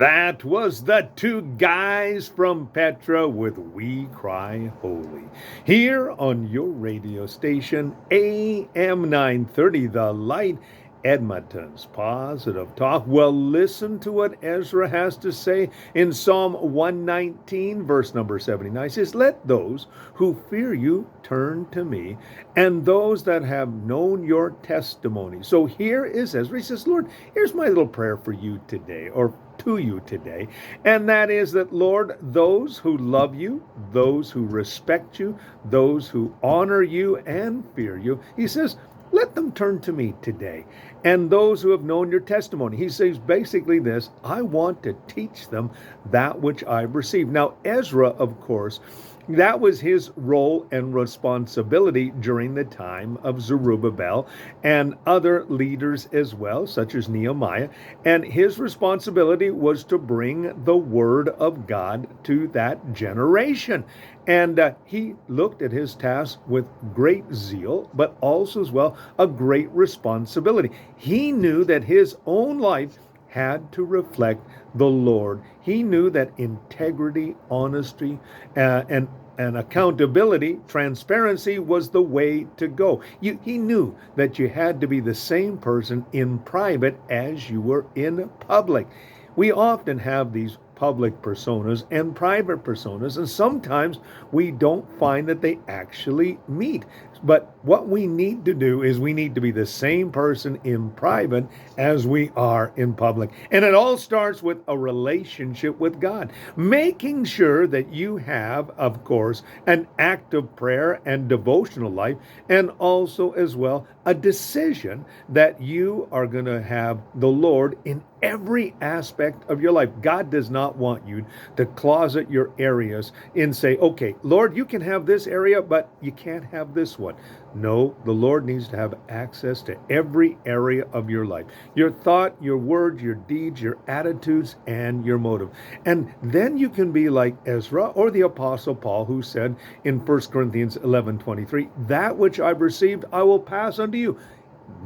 That was the two guys from Petra with We Cry Holy. Here on your radio station, AM 930, The Light, Edmonton's Positive Talk. Well, listen to what Ezra has to say in Psalm 119, verse number 79. It says, "Let those who fear you turn to me, and those that have known your testimony." So here is Ezra. He says, Lord, here's my little prayer for you today, or to you today, and that is that, Lord, those who love you, those who respect you, those who honor you and fear you, he says, let them turn to me today. And those who have known your testimony, he says basically this: I want to teach them that which I've received. Now, Ezra, of course, that was his role and responsibility during the time of Zerubbabel and other leaders as well, such as Nehemiah. And his responsibility was to bring the word of God to that generation. And he looked at his task with great zeal, but also as well a great responsibility. He knew that his own life had to reflect the Lord. He knew that integrity, honesty, and accountability, transparency was the way to go. He knew that you had to be the same person in private as you were in public. We often have these public personas and private personas, and sometimes we don't find that they actually meet. But what we need to do is we need to be the same person in private as we are in public. And it all starts with a relationship with God, making sure that you have, of course, an active prayer and devotional life, and also as well a decision that you are going to have the Lord in every aspect of your life. God does not want you to closet your areas and say, okay, Lord, you can have this area, but you can't have this one. No, the Lord needs to have access to every area of your life. Your thought, your words, your deeds, your attitudes, and your motive. And then you can be like Ezra or the Apostle Paul, who said in 1 Corinthians 11:23, that which I've received, I will pass unto you.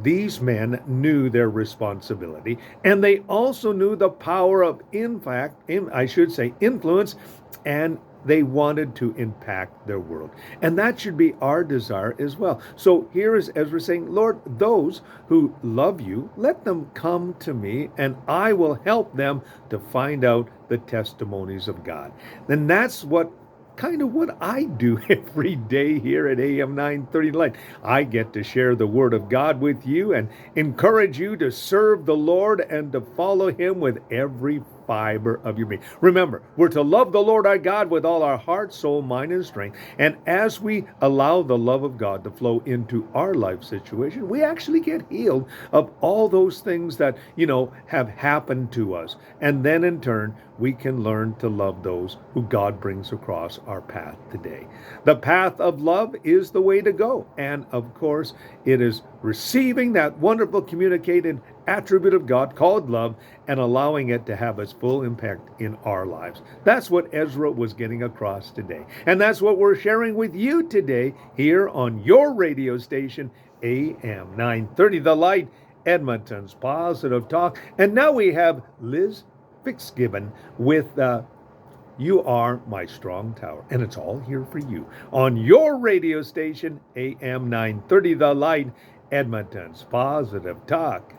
These men knew their responsibility, and they also knew the power of, influence, and they wanted to impact their world. And that should be our desire as well. So here is Ezra saying, Lord, those who love you, let them come to me, and I will help them to find out the testimonies of God. And that's what I do every day here at AM 930 Light. I get to share the Word of God with you and encourage you to serve the Lord and to follow Him with every fiber of your being. Remember, we're to love the Lord our God with all our heart, soul, mind, and strength. And as we allow the love of God to flow into our life situation, we actually get healed of all those things that, have happened to us. And then in turn, we can learn to love those who God brings across our path today. The path of love is the way to go. And of course, it is receiving that wonderful communicated attribute of God called love and allowing it to have its full impact in our lives. That's what Ezra was getting across today. And that's what we're sharing with you today here on your radio station, AM 930 The Light, Edmonton's Positive Talk. And now we have Liz Fitzgibbon with You Are My Strong Tower. And it's all here for you on your radio station, AM 930 The Light, Edmonton's Positive Talk.